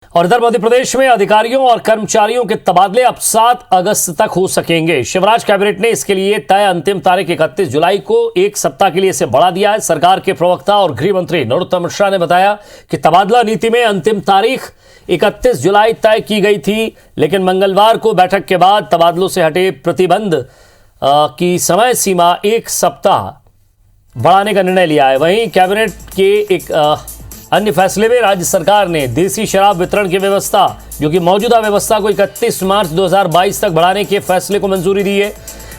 और इधर मध्य प्रदेश में अधिकारियों और कर्मचारियों के तबादले अब 7 अगस्त तक हो सकेंगे। शिवराज कैबिनेट ने इसके लिए तय अंतिम तारीख 31 जुलाई को एक सप्ताह के लिए इसे बढ़ा दिया है। सरकार के प्रवक्ता और गृह मंत्री नरोत्तम मिश्रा ने बताया कि तबादला नीति में अंतिम तारीख 31 जुलाई तय की गई थी, लेकिन मंगलवार को बैठक के बाद तबादलों से हटे प्रतिबंध की समय सीमा एक सप्ताह बढ़ाने का निर्णय लिया है। वहीं कैबिनेट के एक अन्य फैसले में राज्य सरकार ने देसी शराब वितरण की व्यवस्था, जो कि मौजूदा व्यवस्था को 31 मार्च 2022 तक बढ़ाने के फैसले को मंजूरी दी है।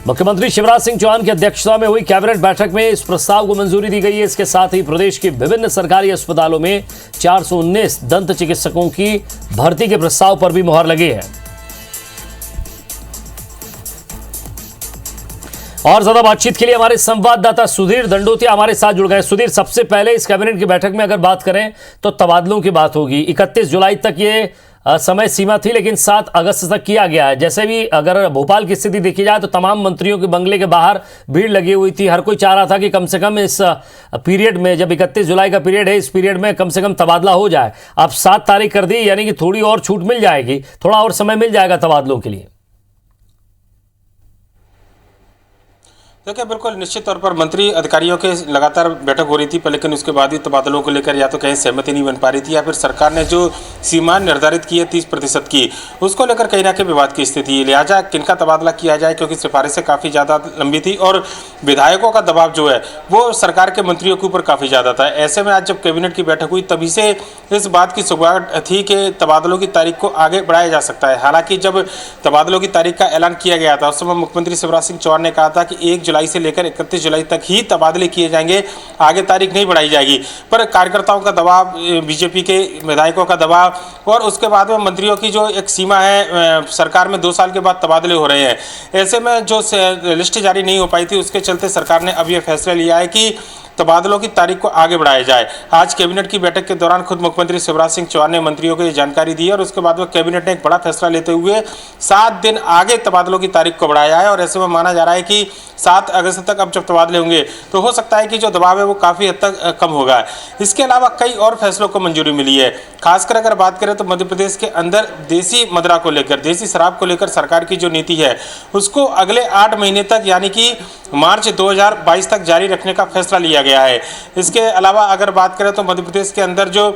मुख्यमंत्री शिवराज सिंह चौहान की अध्यक्षता में हुई कैबिनेट बैठक में इस प्रस्ताव को मंजूरी दी गई है। इसके साथ ही प्रदेश के विभिन्न सरकारी अस्पतालों में 419 दंत चिकित्सकों की भर्ती के प्रस्ताव पर भी मुहर लगी है। और ज्यादा बातचीत के लिए हमारे संवाददाता सुधीर दंडोतिया हमारे साथ जुड़ गए। सुधीर, सबसे पहले इस कैबिनेट की बैठक में अगर बात करें तो तबादलों की बात होगी। 31 जुलाई तक ये समय सीमा थी, लेकिन 7 अगस्त तक किया गया है। जैसे भी अगर भोपाल की स्थिति देखी जाए तो तमाम मंत्रियों के बंगले के बाहर भीड़ लगी हुई थी। हर कोई चाह रहा था कि कम से कम इस पीरियड में, जब 31 जुलाई का पीरियड है, इस पीरियड में कम से कम तबादला हो जाए। अब 7 तारीख कर दी, यानी कि थोड़ी और छूट मिल जाएगी, थोड़ा और समय मिल जाएगा तबादलों के लिए। देखिए, बिल्कुल निश्चित तौर पर मंत्री अधिकारियों के लगातार बैठक हो रही थी, लेकिन उसके बाद भी तबादलों को लेकर या तो कहीं सहमति नहीं बन पा रही थी, या फिर सरकार ने जो सीमा निर्धारित की है 30% की, उसको लेकर कहीं ना कहीं विवाद की स्थिति है। लिहाजा किनका तबादला किया जाए, क्योंकि सिफारिशें काफ़ी ज़्यादा लंबी थी और विधायकों का दबाव जो है वो सरकार के मंत्रियों के ऊपर काफ़ी ज़्यादा था। ऐसे में आज जब कैबिनेट की बैठक हुई तभी से इस बात की सुगबुगाहट थी कि तबादलों की तारीख को आगे बढ़ाया जा सकता है। हालांकि जब तबादलों की तारीख का ऐलान किया गया था, उस समय मुख्यमंत्री शिवराज सिंह चौहान ने कहा था कि 1 जुलाई से लेकर 31 जुलाई तक ही तबादले किए जाएंगे, आगे तारीख नहीं बढ़ाई जाएगी। पर कार्यकर्ताओं का दबाव, बीजेपी के विधायकों का दबाव और उसके बाद में मंत्रियों की जो एक सीमा है, सरकार में 2 साल के बाद तबादले हो रहे हैं, ऐसे में जो लिस्ट जारी नहीं हो पाई थी, उसके चलते सरकार ने अब यह फैसला लिया है कि तबादलों की तारीख को आगे बढ़ाया जाए। आज कैबिनेट की बैठक के दौरान खुद मुख्यमंत्री शिवराज सिंह चौहान ने मंत्रियों को ये जानकारी दी और उसके बाद वो कैबिनेट ने एक बड़ा फैसला लेते हुए 7 दिन आगे तबादलों की तारीख को बढ़ाया है। और ऐसे में माना जा रहा है कि 7 अगस्त तक अब जब तबादले होंगे तो हो सकता है कि जो दबाव है वो काफ़ी हद तक कम होगा। इसके अलावा कई और फैसलों को मंजूरी मिली है। खासकर अगर बात करें तो मध्य प्रदेश के अंदर देसी मदिरा को लेकर, देसी शराब को लेकर सरकार की जो नीति है उसको अगले 8 महीने तक, यानी कि मार्च 2022 तक जारी रखने का फैसला लिया गया है। इसके अलावा अगर बात करें तो मध्य प्रदेश के अंदर जो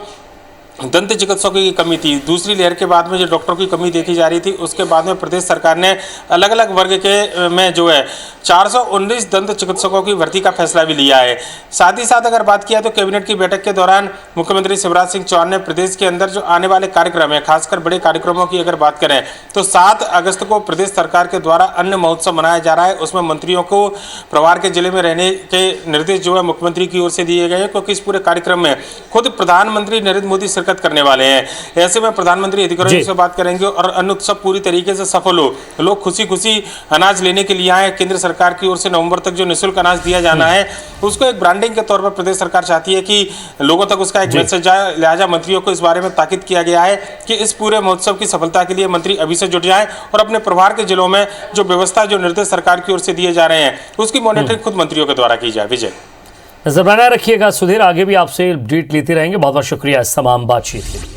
दंत चिकित्सकों की कमी थी, दूसरी लहर के बाद में जो डॉक्टरों की कमी देखी जा रही थी, उसके बाद में प्रदेश सरकार ने अलग अलग वर्ग के में जो है 419 दंत चिकित्सकों की भर्ती का फैसला भी लिया है। साथ ही साथ अगर बात किया तो कैबिनेट की बैठक के दौरान मुख्यमंत्री शिवराज सिंह चौहान ने प्रदेश के अंदर जो आने वाले कार्यक्रम है, खासकर बड़े कार्यक्रमों की अगर बात करें तो 7 अगस्त को प्रदेश सरकार के द्वारा अन्न महोत्सव मनाया जा रहा है। उसमें मंत्रियों को परिवार के जिले में रहने के निर्देश जो है मुख्यमंत्री की ओर से दिए गए हैं, क्योंकि इस पूरे कार्यक्रम में खुद प्रधानमंत्री नरेंद्र मोदी करने वाले हैं। ऐसे में प्रधानमंत्री अधिकारियों से बात करेंगे और अन्न उत्सव पूरी तरीके से सफल हो, लोग खुशी खुशी अनाज लेने के लिए आए। केंद्र सरकार की ओर से नवंबर तक जो निःशुल्क अनाज दिया जाना है उसको एक ब्रांडिंग के तौर पर प्रदेश सरकार चाहती है कि लोगों तक उसका एक मैसेज जाए। लिहाजा मंत्रियों को इस बारे में ताकीद किया गया है कि इस पूरे महोत्सव की सफलता के लिए मंत्री अभी से जुट जाएं और अपने प्रभार के जिलों में जो व्यवस्था, जो निर्देश सरकार की ओर से दिए जा रहे हैं, उसकी मॉनिटरिंग खुद मंत्रियों के द्वारा की जाए। विजय, नजर बनाए रखिएगा सुधीर, आगे भी आपसे अपडेट लेते रहेंगे। बहुत बहुत शुक्रिया इस तमाम बातचीत के लिए।